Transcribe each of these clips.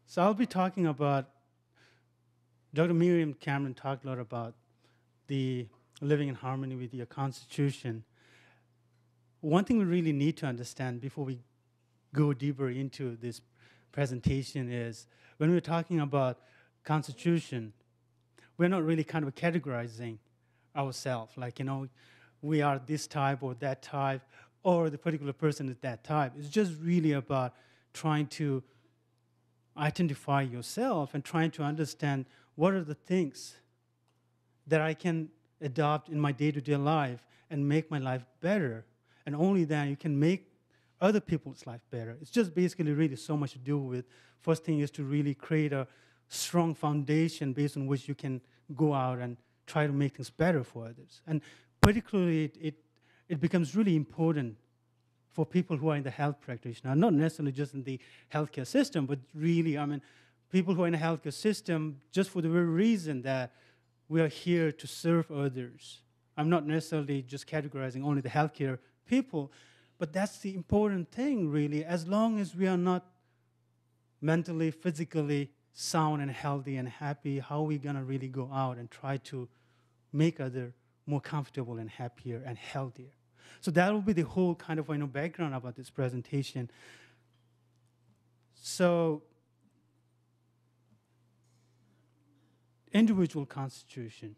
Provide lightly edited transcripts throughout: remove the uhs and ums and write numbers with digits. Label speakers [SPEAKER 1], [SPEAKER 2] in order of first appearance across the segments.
[SPEAKER 1] So I'll be talking about, Dr. Miriam Cameron talked a lot about the living in harmony with your constitution. One thing we really need to understand before we go deeper into this presentation is when we're talking about constitution, we're not really kind of categorizing ourselves, like, we are this type or that type, or the particular person is that type. It's just really about trying to identify yourself and trying to understand what are the things that I can adopt in my day-to-day life and make my life better. And only then you can make other people's life better. It's just basically really so much to do with. First thing is to really create a strong foundation based on which you can go out and try to make things better for others. And particularly, it becomes really important for people who are in the health practitioner, not necessarily just in the healthcare system, but really, people who are in the healthcare system just for the very reason that we are here to serve others. I'm not necessarily just categorizing only the healthcare people, but that's the important thing, really. As long as we are not mentally, physically sound and healthy and happy, how are we going to really go out and try to make others more comfortable and happier and healthier? So that will be the whole kind of background about this presentation. So individual constitution.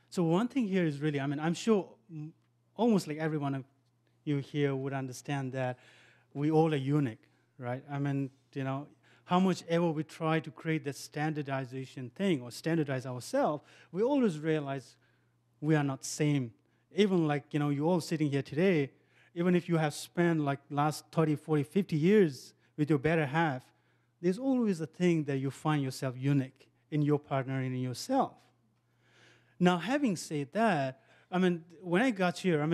[SPEAKER 1] So one thing here is really, I'm sure almost like every one of you here would understand that we all are unique, right? How much ever we try to create that standardization thing or standardize ourselves, we always realize we are not same. Even like, you all sitting here today, even if you have spent like last 30, 40, 50 years with your better half, there's always a thing that you find yourself unique in your partner and in yourself. Now, having said that, when I got here,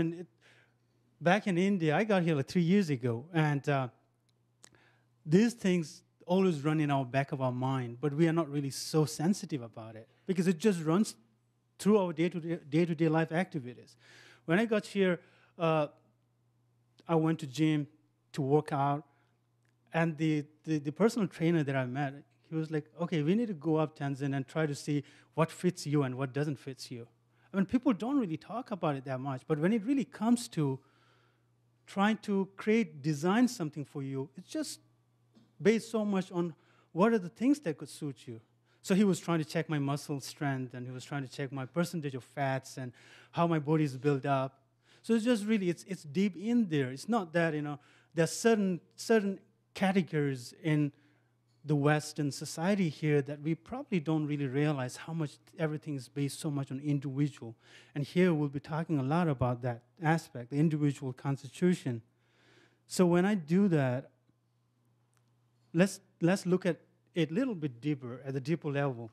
[SPEAKER 1] back in India, I got here like 3 years ago, and these things always run in our back of our mind, but we are not really so sensitive about it because it just runs through our day-to-day life activities. When I got here, I went to gym to work out, and the personal trainer that I met, he was like, okay, we need to go up, Tenzin, and try to see what fits you and what doesn't fit you. People don't really talk about it that much, but when it really comes to trying to design something for you, it's just based so much on what are the things that could suit you. So he was trying to check my muscle strength, and he was trying to check my percentage of fats and how my body is built up. So it's just really, it's deep in there. It's not that, there's certain categories in the Western society here that we probably don't really realize how much everything is based so much on individual. And here we'll be talking a lot about that aspect, the individual constitution. So when I do that, let's look at it a little bit deeper, at the deeper level.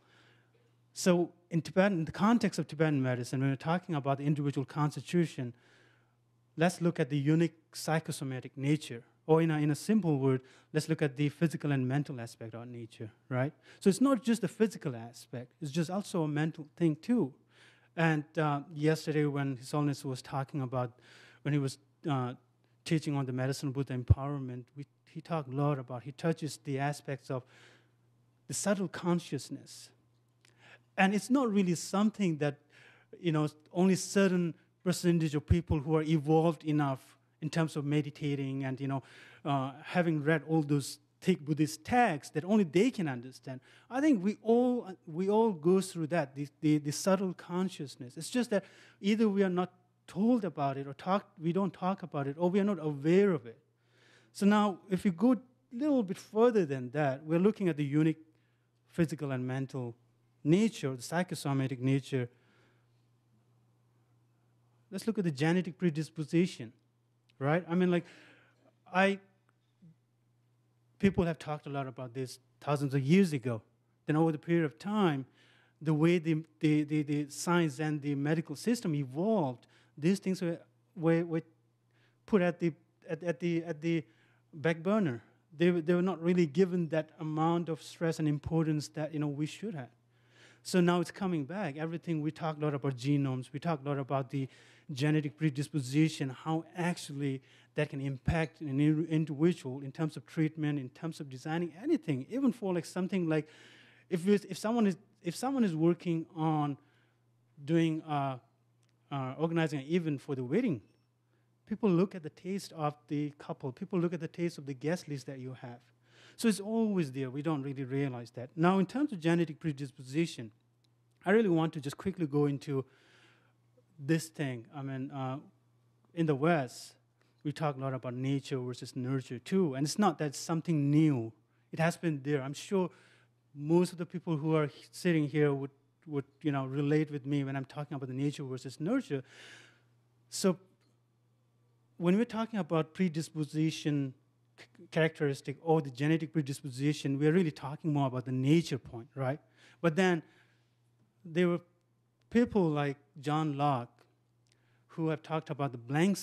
[SPEAKER 1] So in the context of Tibetan medicine, when we're talking about the individual constitution, let's look at the unique psychosomatic nature. Or in a simple word, let's look at the physical and mental aspect of nature, right? So it's not just the physical aspect, it's just also a mental thing too. And yesterday when His Holiness was talking about, when he was teaching on the medicine Buddha empowerment, he talked a lot about, he touches the aspects of the subtle consciousness. And it's not really something that, only certain percentage of people who are evolved enough in terms of meditating and, having read all those thick Buddhist texts that only they can understand. I think we all go through that, the subtle consciousness. It's just that either we are not told about it or we don't talk about it, or we are not aware of it. So now, if you go a little bit further than that, we're looking at the unique physical and mental nature, the psychosomatic nature. Let's look at the genetic predisposition, right? People have talked a lot about this thousands of years ago. Then over the period of time, the way the science and the medical system evolved, these things were put at the back burner. They were not really given that amount of stress and importance that we should have. So now it's coming back. Everything, we talk a lot about genomes. We talk a lot about the genetic predisposition, how actually that can impact an individual in terms of treatment, in terms of designing anything, even for like something like if someone is working on doing organizing an event for the wedding, people look at the taste of the couple. People look at the taste of the guest list that you have. So it's always there. We don't really realize that. Now, in terms of genetic predisposition, I really want to just quickly go into this thing. I mean, in the West, we talk a lot about nature versus nurture too, and it's not that it's something new. It has been there. I'm sure most of the people who are sitting here would relate with me when I'm talking about the nature versus nurture. So when we're talking about predisposition characteristic or the genetic predisposition, we're really talking more about the nature point, right? But then there were people like John Locke who have talked about the blank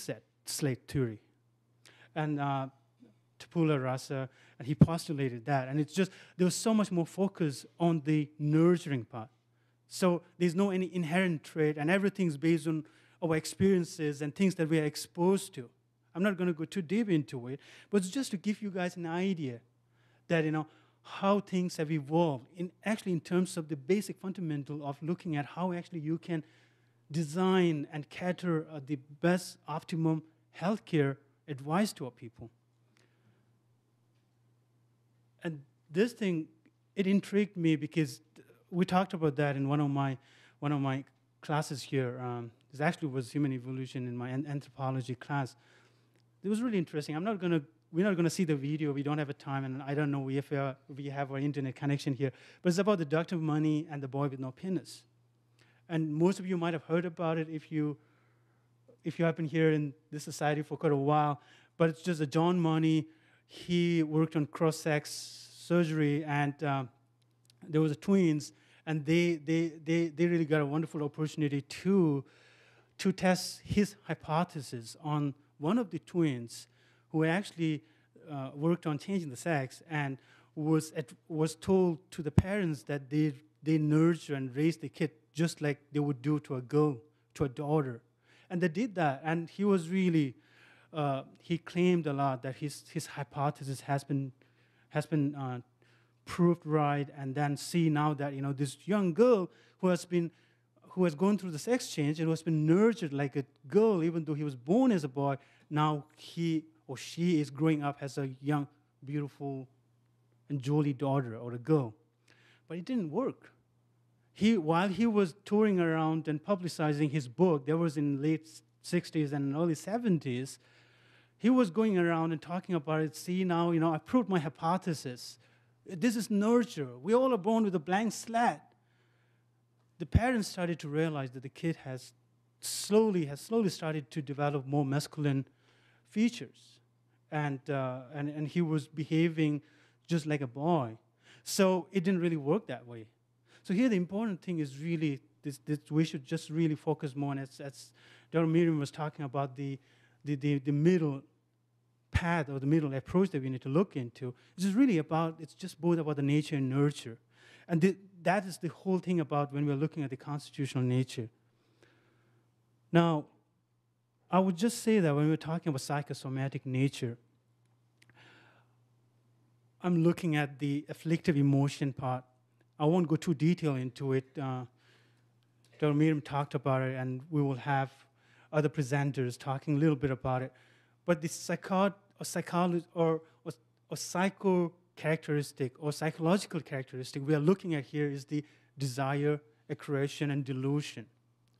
[SPEAKER 1] slate theory, and Tabula Rasa, and he postulated that. And it's just, there was so much more focus on the nurturing part. So there's no any inherent trait, and everything's based on our experiences and things that we are exposed to. I'm not going to go too deep into it, but it's just to give you guys an idea that, how things have evolved in terms of the basic fundamental of looking at how actually you can design and cater the best optimum healthcare advice to our people. And this thing, it intrigued me because we talked about that in one of my classes here. This actually was human evolution in my anthropology class. It was really interesting. We're not gonna see the video. We don't have a time, and I don't know if we have our internet connection here. But it's about the Dr. Money and the boy with no penis. And most of you might have heard about it if you have been here in this society for quite a while. But it's just a John Money. He worked on cross-sex surgery, and there was twins, and they really got a wonderful opportunity to test his hypothesis on one of the twins who actually worked on changing the sex and was told to the parents that they nurture and raise the kid just like they would do to a girl, to a daughter. And they did that, and he was really, he claimed a lot that his hypothesis has been proved right, and then see now that this young girl who has gone through the sex change and who has been nurtured like a girl, even though he was born as a boy, now he or she is growing up as a young, beautiful, and jolly daughter or a girl. But it didn't work. While he was touring around and publicizing his book, that was in late 60s and early 70s, he was going around and talking about it. See, now, I proved my hypothesis. This is nurture. We all are born with a blank slate. The parents started to realize that the kid has slowly started to develop more masculine features, and he was behaving just like a boy. So it didn't really work that way. So here the important thing is really this we should just really focus more on, as Dr. Miriam was talking about, the middle path or the middle approach that we need to look into. It's just both about the nature and nurture. And that is the whole thing about when we're looking at the constitutional nature. Now, I would just say that when we're talking about psychosomatic nature, I'm looking at the afflictive emotion part. I won't go too detailed into it. Dr. Miriam talked about it, and we will have other presenters talking a little bit about it. But the psycho characteristic or psychological characteristic we are looking at here is the desire, aggression, and delusion,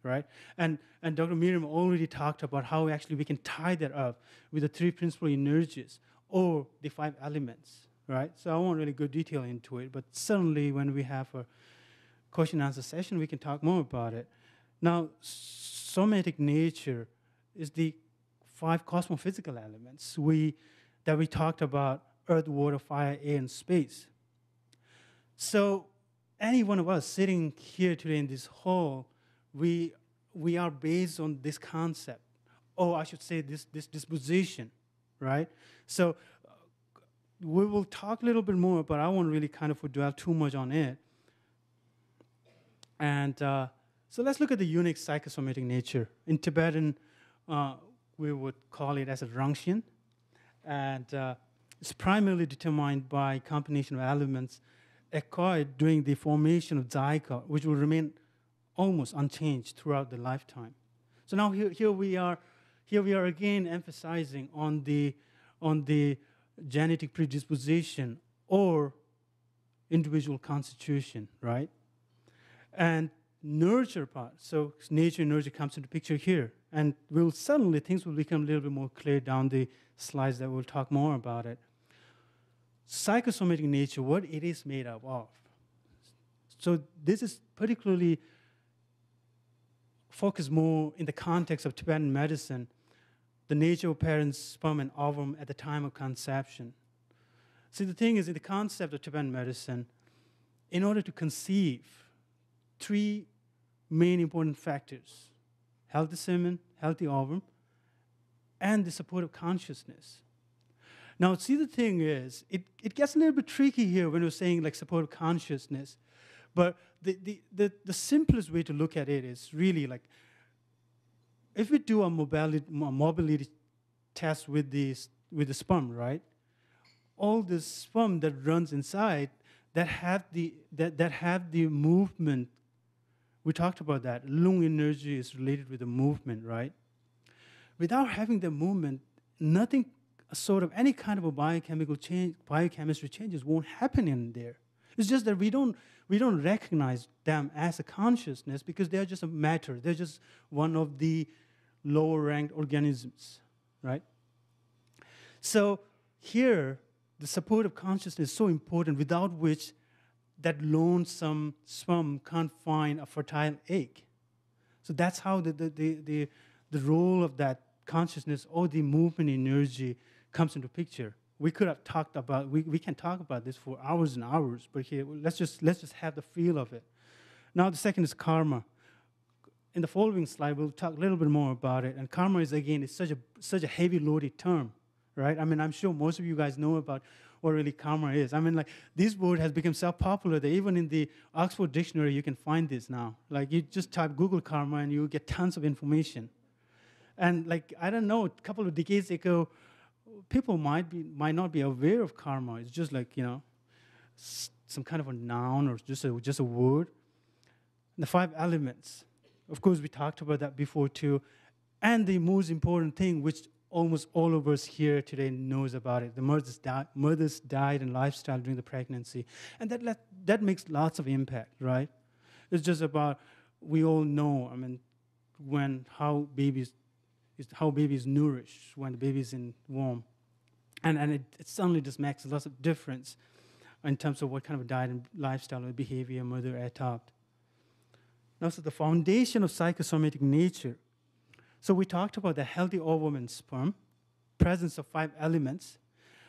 [SPEAKER 1] right? And Dr. Miriam already talked about how actually we can tie that up with the three principal energies or the 5 elements, right? So I won't really go detail into it, but certainly when we have a question and answer session, we can talk more about it. Now, somatic nature is the 5 cosmophysical elements that we talked about: earth, water, fire, air, and space. So any one of us sitting here today in this hall, we are based on this concept, or I should say this disposition, right? So we will talk a little bit more, but I won't really kind of dwell too much on it. And so let's look at the unique psychosomatic nature. In Tibetan, we would call it as a Rangshan. And it's primarily determined by combination of elements acquired during the formation of zygote, which will remain almost unchanged throughout the lifetime. So now here we are again emphasizing on the genetic predisposition or individual constitution, right? And nurture part, so nature and nurture comes into picture here. And suddenly things will become a little bit more clear down the slides that we'll talk more about it. Psychosomatic nature, what it is made up of. So this is particularly focused more in the context of Tibetan medicine, the nature of parents' sperm and ovum at the time of conception. See, the thing is, in the concept of Tibetan medicine, in order to conceive, three main important factors: healthy semen, healthy ovum, and the support of consciousness. Now, see, the thing is, it gets a little bit tricky here when we're saying like support of consciousness, but the simplest way to look at it is really like, if we do a mobility test with the sperm, right? All the sperm that runs inside that have the movement. We talked about that. Lung energy is related with the movement, right? Without having the movement, nothing, sort of any kind of a biochemical change, biochemistry changes won't happen in there. It's just that we don't recognize them as a consciousness because they're just a matter. They're just one of the lower ranked organisms, right? So here, the support of consciousness is so important, without which that lonesome sperm can't find a fertile egg. So that's how the role of that consciousness or the movement energy comes into picture. We could have talked about, we can talk about this for hours and hours, but here, let's just have the feel of it. Now the second is karma. In the following slide, we'll talk a little bit more about it. And karma is, again, it's such a heavy loaded term, right? I mean, I'm sure most of you guys know about what really karma is. I mean, like, this word has become so popular that even in the Oxford Dictionary, you can find this now. Like, you just type Google karma and you get tons of information. And like, I don't know, a couple of decades ago, people might not be aware of karma. It's just like, some kind of a noun or just a word. And the 5 elements. Of course, we talked about that before too. And the most important thing, which almost all of us here today knows about it, the mother's diet and lifestyle during the pregnancy. And that makes lots of impact, right? It's just about, we all know, I mean, how baby is nourished when the baby is in womb. And it suddenly just makes lots of difference in terms of what kind of diet and lifestyle or behavior mother adopt. Now, so the foundation of psychosomatic nature. So we talked about the healthy ovum and sperm, presence of 5 elements.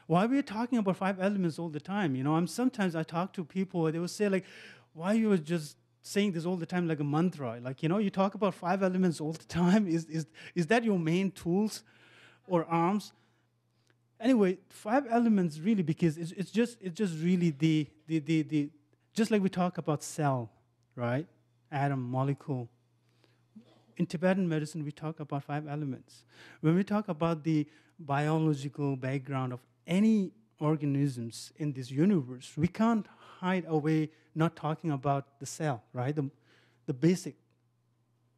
[SPEAKER 1] Why are we talking about 5 elements all the time? Sometimes I talk to people, they will say like, why you are just saying this all the time like a mantra? Like, you talk about 5 elements all the time. Is that your main tools or arms? Anyway, 5 elements really, because it's just really the just like we talk about cell, right? Atom, molecule. In Tibetan medicine, we talk about 5 elements. When we talk about the biological background of any organisms in this universe, we can't hide away not talking about the cell, right? The basic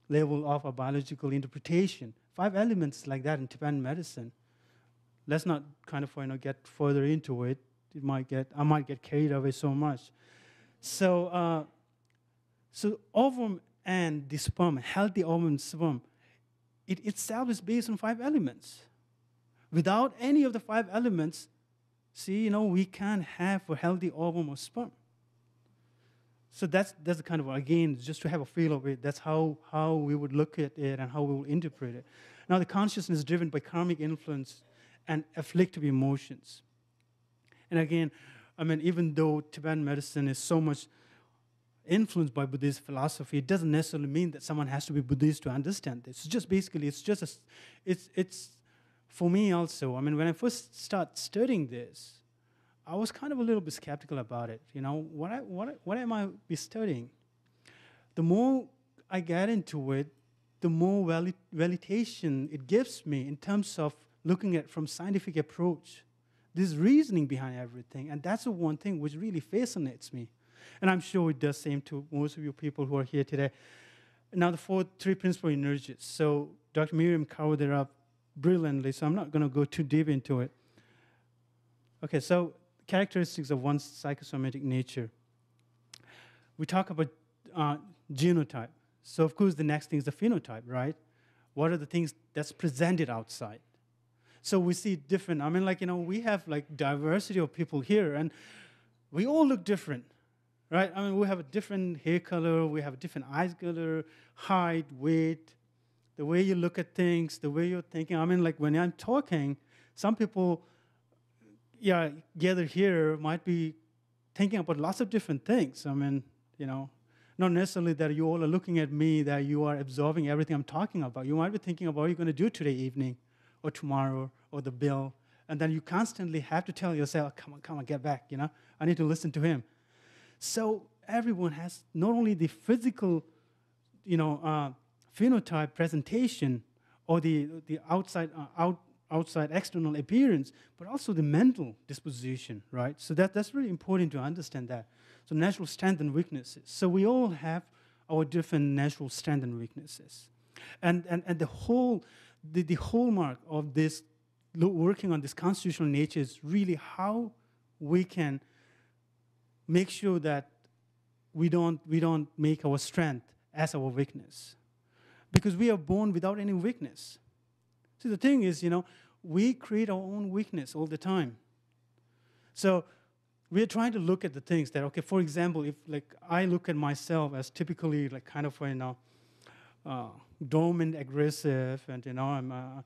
[SPEAKER 1] level of a biological interpretation. 5 elements like that in Tibetan medicine. Let's not kind of get further into it. I might get carried away so much. So ovum and the sperm, healthy ovum and sperm, it itself is based on 5 elements. Without any of the 5 elements, we can't have a healthy ovum or sperm. So that's the kind of, again, just to have a feel of it, that's how we would look at it and how we will interpret it. Now, the consciousness is driven by karmic influence and afflictive emotions. And again, even though Tibetan medicine is so much influenced by Buddhist philosophy, it doesn't necessarily mean that someone has to be Buddhist to understand this. It's for me also. When I first started studying this, I was kind of a little bit skeptical about it. What am I be studying? The more I get into it, the more validation it gives me in terms of looking at from scientific approach. This reasoning behind everything, and that's the one thing which really fascinates me. And I'm sure it does same to most of you people who are here today. Now, the three principal energies. So Dr. Miriam covered it up brilliantly, so I'm not going to go too deep into it. Okay, so characteristics of one's psychosomatic nature. We talk about genotype. So, of course, the next thing is the phenotype, right? What are the things that's presented outside? So we see different, I mean, like, we have, like, diversity of people here, and we all look different, right? I mean, we have a different hair color, we have a different eye color, height, weight, the way you look at things, the way you're thinking. I mean, like, when I'm talking, some people, gathered here might be thinking about lots of different things. I mean, not necessarily that you all are looking at me, that you are absorbing everything I'm talking about. You might be thinking about what you're going to do today evening or tomorrow or the bill. And then you constantly have to tell yourself, come on, get back, I need to listen to him. So everyone has not only the physical, phenotype presentation or the outside external appearance, but also the mental disposition, right? So that's really important to understand that. So natural strengths and weaknesses. So we all have our different natural strengths and weaknesses. And the hallmark of this working on this constitutional nature is really how we can make sure that we don't make our strength as our weakness. Because we are born without any weakness. See, the thing is, we create our own weakness all the time. So we're trying to look at the things that, okay, for example, if, like, I look at myself as typically, like, kind of, dominant, aggressive, and, I'm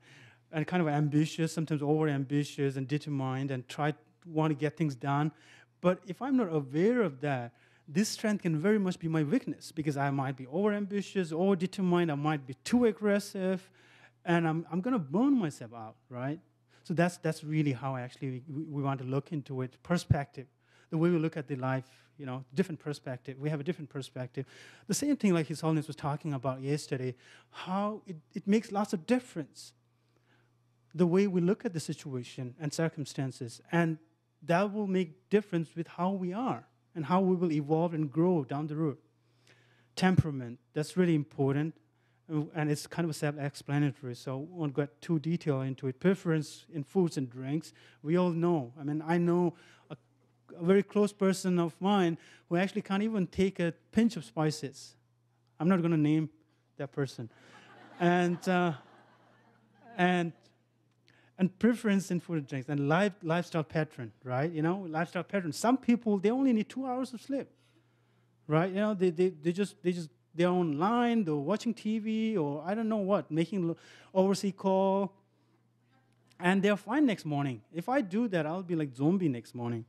[SPEAKER 1] and kind of ambitious, sometimes over-ambitious and determined and want to get things done. But if I'm not aware of that, this strength can very much be my weakness, because I might be over-ambitious, over-determined, I might be too aggressive, and I'm going to burn myself out, right? So that's really how we want to look into it. Perspective, the way we look at the life, different perspective. We have a different perspective. The same thing like His Holiness was talking about yesterday, how it makes lots of difference, the way we look at the situation and circumstances, and that will make difference with how we are and how we will evolve and grow down the road. Temperament, that's really important. And it's kind of self-explanatory, so I won't get too detailed into it. Preference in foods and drinks, we all know. I mean, I know a very close person of mine who actually can't even take a pinch of spices. I'm not going to name that person. And preference in food and drinks, and lifestyle pattern, right? Lifestyle pattern. Some people, they only need 2 hours of sleep, right? They're online, they're watching TV, or I don't know what, making overseas call, and they're fine next morning. If I do that, I'll be like zombie next morning.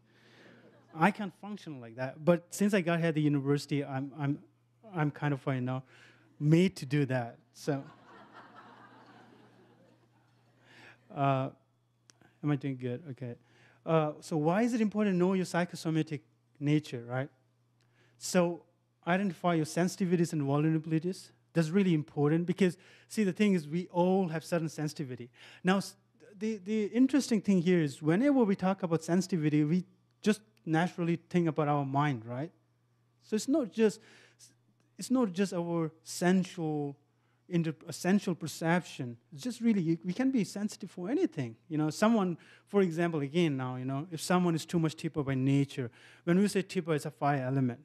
[SPEAKER 1] I can't function like that. But since I got here at the university, I'm kind of made to do that. So, am I doing good? Okay. So why is it important to know your psychosomatic nature, right? So identify your sensitivities and vulnerabilities. That's really important because, see, the thing is we all have certain sensitivity. Now, the interesting thing here is whenever we talk about sensitivity, we just naturally think about our mind, right? So it's not just our sensual perception. It's just really, we can be sensitive for anything. Someone, for example, again now, if someone is too much Tippa by nature, when we say Tippa, it's a fire element.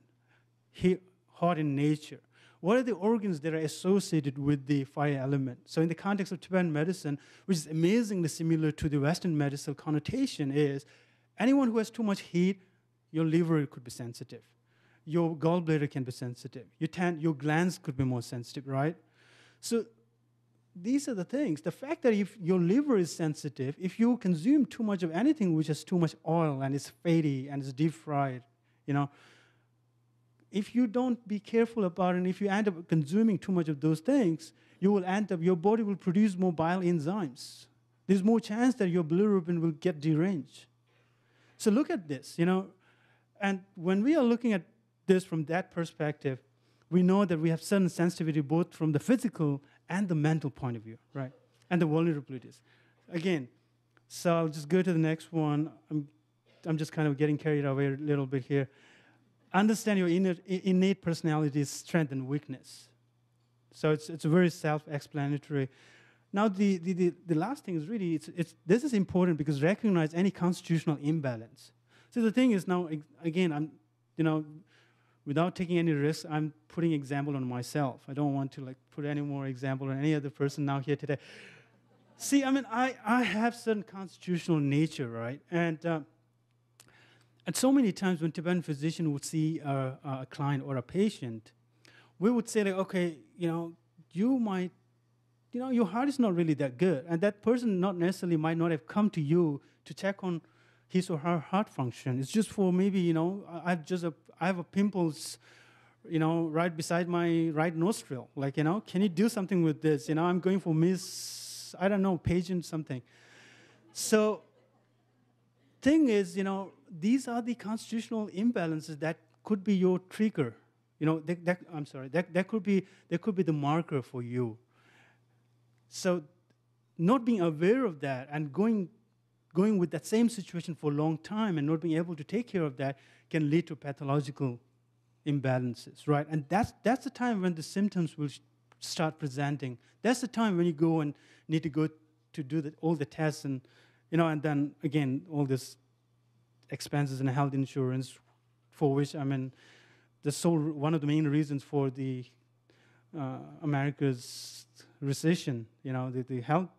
[SPEAKER 1] Hot in nature. What are the organs that are associated with the fire element? So in the context of Tibetan medicine, which is amazingly similar to the Western medicinal connotation, is anyone who has too much heat, your liver could be sensitive. Your gallbladder can be sensitive. Your glands could be more sensitive, right? So these are the things. The fact that if your liver is sensitive, if you consume too much of anything which has too much oil and is fatty and is deep fried, if you don't be careful about it, and if you end up consuming too much of those things, your body will produce more bile enzymes. There's more chance that your bilirubin will get deranged. So look at this, and when we are looking at this from that perspective, we know that we have certain sensitivity both from the physical and the mental point of view, right? And the vulnerabilities. Again, so I'll just go to the next one. I'm just kind of getting carried away a little bit here. Understand your innate personality's strength and weakness. So it's very self-explanatory. Now, the last thing is really, this is important because recognize any constitutional imbalance. So the thing is now, again, without taking any risks, I'm putting example on myself. I don't want to like put any more example on any other person now here today. See, I mean, I have certain constitutional nature, right? And so many times when Tibetan physician would see a client or a patient, we would say like, okay, you might, your heart is not really that good. And that person not necessarily might not have come to you to check on his or her heart function. It's just for maybe, I have a pimples, right beside my right nostril. Like, can you do something with this? I'm going for I don't know, patient something. So thing is, these are the constitutional imbalances that could be your trigger. That could be the marker for you. So not being aware of that and going with that same situation for a long time and not being able to take care of that can lead to pathological imbalances, right? And that's the time when the symptoms will start presenting. That's the time when you go and need to go to do all the tests and then again all this expenses and health insurance, for which one of the main reasons for the America's recession. The health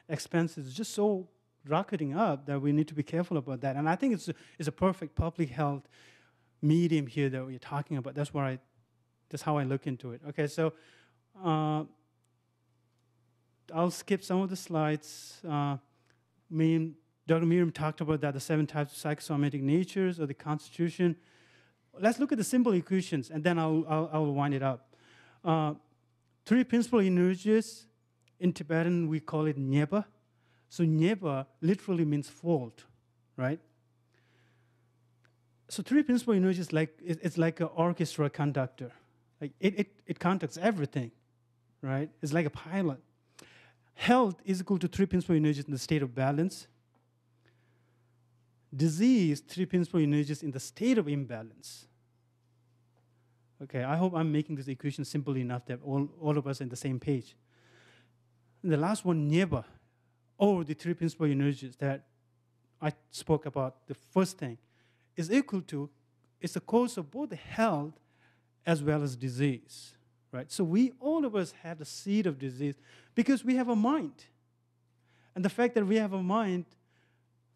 [SPEAKER 1] expenses is just so rocketing up that we need to be careful about that. And I think it's a perfect public health medium here that we're talking about. That's how I look into it. Okay, so I'll skip some of the slides. Dr. Miriam talked about that, the 7 types of psychosomatic natures of the constitution. Let's look at the simple equations, and then I'll wind it up. 3 principal energies. In Tibetan, we call it nyeba. So nyeba literally means fault, right? So 3 principal energies, it's like an orchestra conductor. Like it conducts everything, right? It's like a pilot. Health is equal to 3 principal energies in the state of balance. Disease, 3 principal energies in the state of imbalance. Okay, I hope I'm making this equation simple enough that all of us are on the same page. And the last one, nyeba, or the 3 principal energies that I spoke about, the first thing, is equal to, it's the cause of both the health as well as disease, right? So all of us have the seed of disease because we have a mind. And the fact that we have a mind,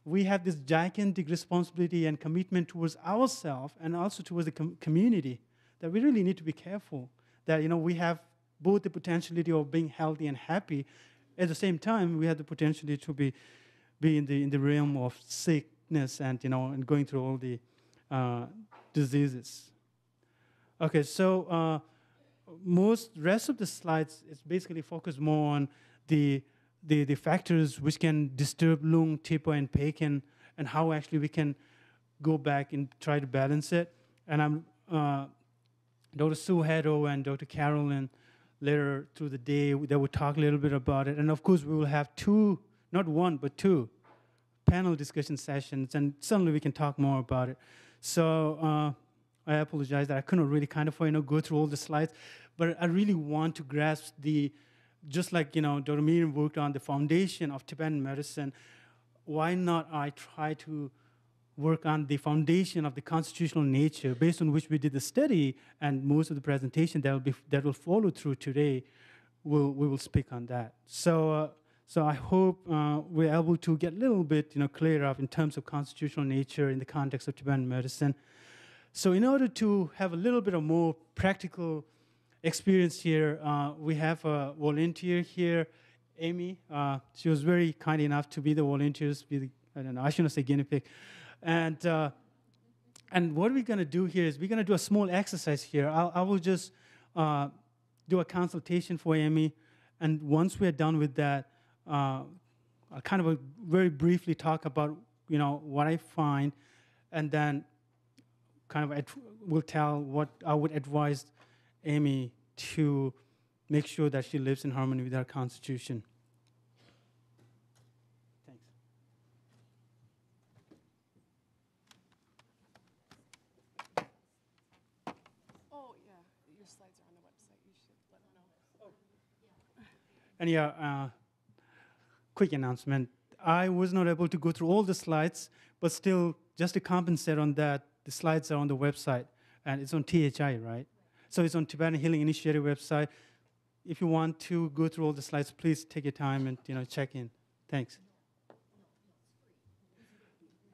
[SPEAKER 1] we have this gigantic responsibility and commitment towards ourselves and also towards the community that we really need to be careful that, we have both the potentiality of being healthy and happy. At the same time, we have the potentiality to be in the realm of sickness and, and going through all the diseases. Okay, so rest of the slides is basically focused more on the factors which can disturb lung, Tipa, and Pekin, and how actually we can go back and try to balance it. And Dr. Sue Haddo and Dr. Carolyn later through the day, they will talk a little bit about it. And of course, we will have 2, not 1, but 2 panel discussion sessions, and certainly we can talk more about it. So I apologize that I couldn't really kind of go through all the slides, but I really want to grasp just like Dr. Miriam worked on the foundation of Tibetan medicine, why not I try to work on the foundation of the constitutional nature based on which we did the study, and most of the presentation that will follow through today, we will speak on that. So I hope we're able to get a little bit clearer up in terms of constitutional nature in the context of Tibetan medicine. So in order to have a little bit of more practical experience here, we have a volunteer here, Amy. She was very kind enough to be the volunteer, I shouldn't say guinea pig. And what we're going to do here is we're going to do a small exercise here. I will just do a consultation for Amy, and once we're done with that, I'll kind of very briefly talk about what I find, and then kind of will tell what I would advise Amy to make sure that she lives in harmony with our Constitution. Thanks.
[SPEAKER 2] Oh, yeah, your slides are on the website. You should let them know.
[SPEAKER 1] And yeah, quick announcement. I was not able to go through all the slides, but still, just to compensate on that, the slides are on the website, and it's on THI, right? So it's on Tibetan Healing Initiative website. If you want to go through all the slides, please take your time and check in. Thanks.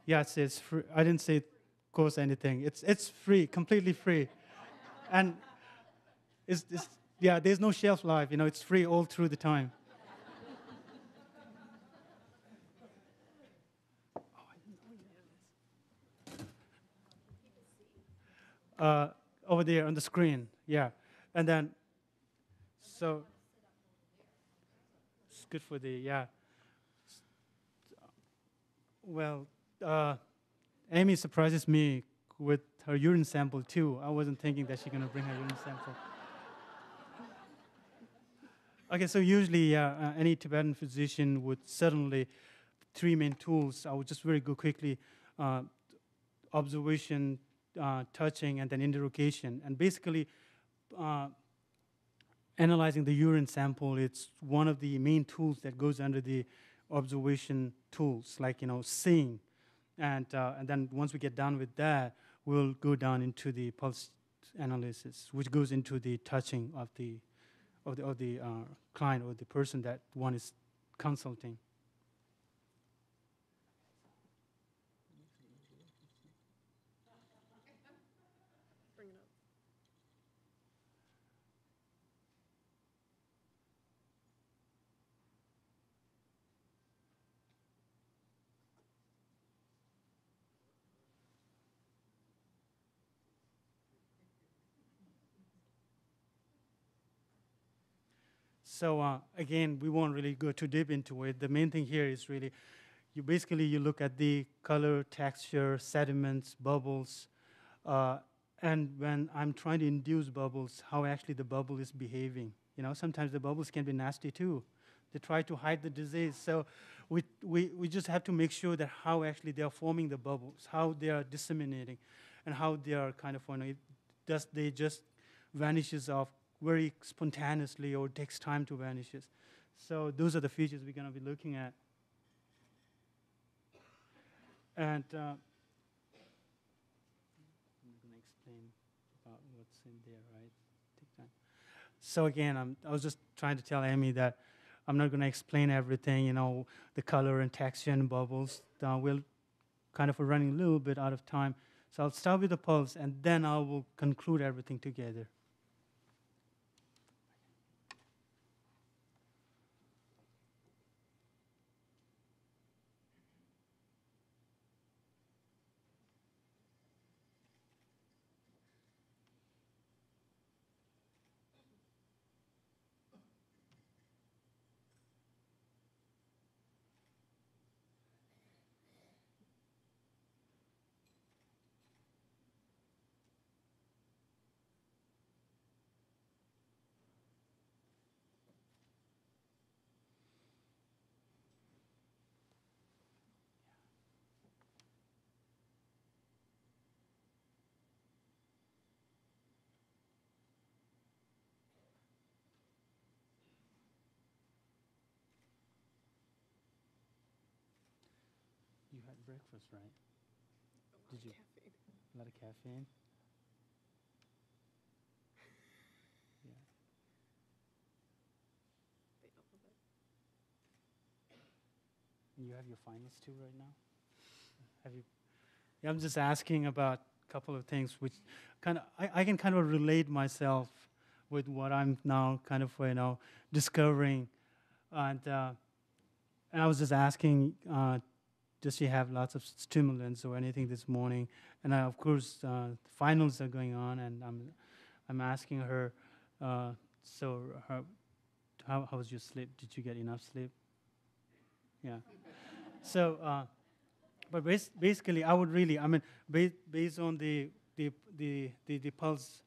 [SPEAKER 1] Yeah, it says free. I didn't say it costs anything. It's free, completely free, and yeah, there's no shelf life. It's free all through the time. Over there on the screen, yeah. And then, so, it's good for the, yeah. Well, Amy surprises me with her urine sample too. I wasn't thinking that she's gonna bring her urine sample. Okay, so usually, yeah, any Tibetan physician would certainly, three main tools. I would just very go quickly, observation, touching, and then interrogation. And basically, analyzing the urine sample, it's one of the main tools that goes under the observation tools, like seeing. And then once we get done with that, we'll go down into the pulse analysis, which goes into the touching of the client or the person that one is consulting.
[SPEAKER 2] Bring it up.
[SPEAKER 1] So again, we won't really go too deep into it. The main thing here is really, you look at the color, texture, sediments, bubbles, and when I'm trying to induce bubbles, how actually the bubble is behaving. Sometimes the bubbles can be nasty too. They try to hide the disease. So we just have to make sure that how actually they are forming the bubbles, how they are disseminating, and how they are kind of, they just vanishes off very spontaneously or takes time to vanishes. So those are the features we're going to be looking at. And I'm going to explain about what's in there, right? Take time. So again, I was just trying to tell Amy that I'm not going to explain everything, the color and texture and bubbles. We'll kind of running a little bit out of time. So I'll start with the pulse, and then I will conclude everything together. You had breakfast, right? Did you?
[SPEAKER 2] Caffeine.
[SPEAKER 1] A lot of caffeine? Yeah.
[SPEAKER 2] They up a bit.
[SPEAKER 1] And you have your finals too right now? Have you? Yeah, I'm just asking about a couple of things which kind of, I can kind of relate myself with what I'm now kind of, discovering. And I was just asking, does she have lots of stimulants or anything this morning? And of course, finals are going on, and I'm asking her, so how was your sleep? Did you get enough sleep? Yeah. So, but basically, I would really, based on the pulse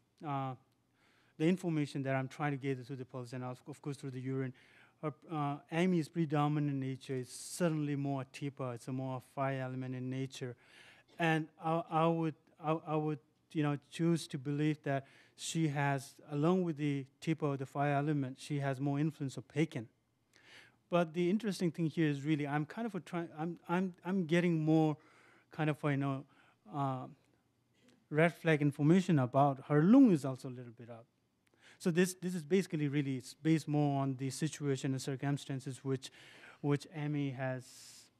[SPEAKER 1] the information that I'm trying to gather through the pulse and of course through the urine. Amy's predominant nature is certainly more Tipa. It's a more fire element in nature, and I would choose to believe that she has, along with the Tipa, the fire element, she has more influence of Pekin. But the interesting thing here is really I'm kind of I'm getting more kind of red flag information about her lung is also a little bit up. So this is basically really it's based more on the situation and circumstances which Amy has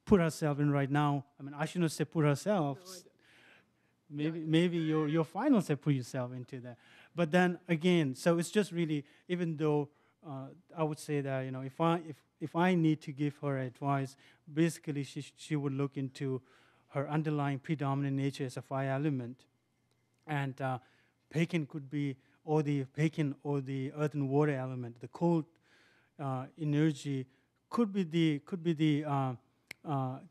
[SPEAKER 1] put herself in right now. I mean, I shouldn't say put herself.
[SPEAKER 2] No,
[SPEAKER 1] Maybe your final say put yourself into that. But then again, so it's just really, even though I would say that if I need to give her advice, basically she would look into her underlying predominant nature as a fire element, and Pekin could be or the Pekin or the earth and water element, the cold energy could be the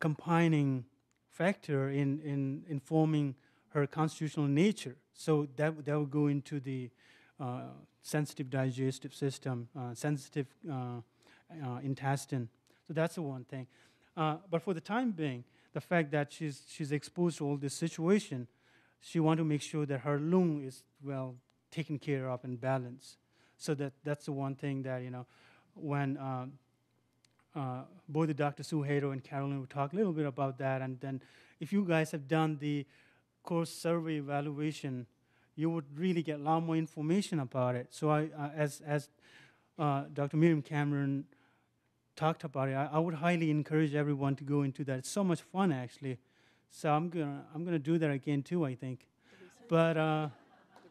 [SPEAKER 1] combining factor in forming her constitutional nature. So that would go into the sensitive digestive system, sensitive intestine. So that's the one thing. But for the time being, the fact that she's exposed to all this situation, she want to make sure that her lung is well taken care of and balanced. So that's the one thing that when both the Dr. Suhairo and Carolyn will talk a little bit about that, and then if you guys have done the course survey evaluation, you would really get a lot more information about it. So as Dr. Miriam Cameron talked about it, I would highly encourage everyone to go into that. It's so much fun, actually. So I'm gonna do that again too, I think. But
[SPEAKER 2] the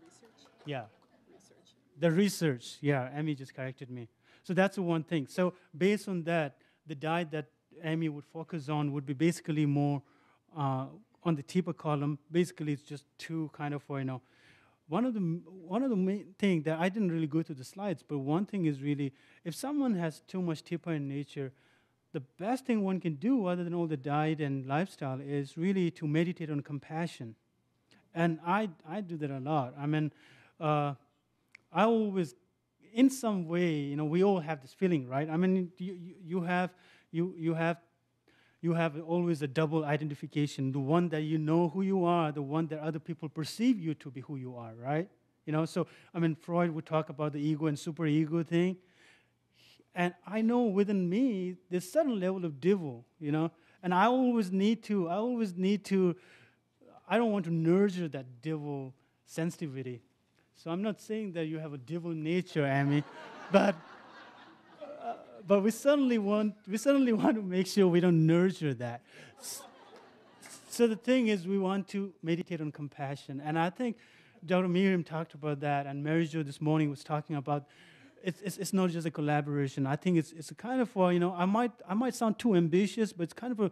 [SPEAKER 2] research.
[SPEAKER 1] yeah,
[SPEAKER 2] Research.
[SPEAKER 1] the research. Yeah, Amy just corrected me. So that's the one thing. So based on that, the diet that Amy would focus on would be basically more on the TIPA column. Basically, it's just two kind of one of the main thing that I didn't really go through the slides, but one thing is really if someone has too much TIPA in nature, the best thing one can do other than all the diet and lifestyle is really to meditate on compassion. And I do that a lot. I mean, I always, in some way, we all have this feeling, right? I mean, you have always a double identification, the one that you know who you are, the one that other people perceive you to be who you are, right? So, I mean, Freud would talk about the ego and superego thing. And I know within me, there's a certain level of devil, and I don't want to nurture that devil sensitivity. So I'm not saying that you have a devil nature, Amy, but we certainly want to make sure we don't nurture that. So the thing is, we want to meditate on compassion, and I think Dr. Miriam talked about that, and Mary Jo this morning was talking about. It's not just a collaboration. I think it's a kind of I might sound too ambitious, but it's kind of a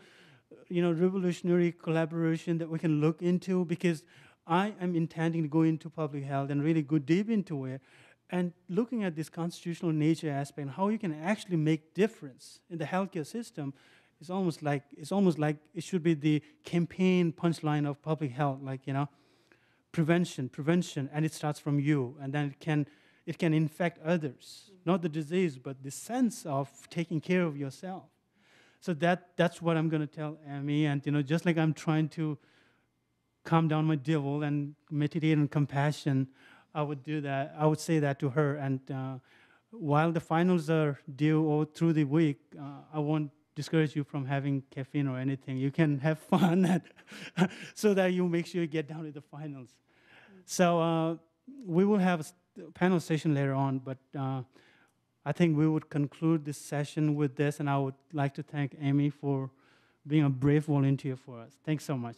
[SPEAKER 1] revolutionary collaboration that we can look into, because I am intending to go into public health and really go deep into it, and looking at this constitutional nature aspect and how you can actually make difference in the healthcare system. It's almost like it should be the campaign punchline of public health, prevention, and it starts from you, and then it can infect others, not the disease, but the sense of taking care of yourself. So that's what I'm going to tell Amy, and just like I'm trying to calm down my devil and meditate on compassion, I would do that. I would say that to her, and while the finals are due all through the week, I won't discourage you from having caffeine or anything. You can have fun, and so that you make sure you get down to the finals. So we will have a panel session later on, but I think we would conclude this session with this, and I would like to thank Amy for being a brave volunteer for us. Thanks so much.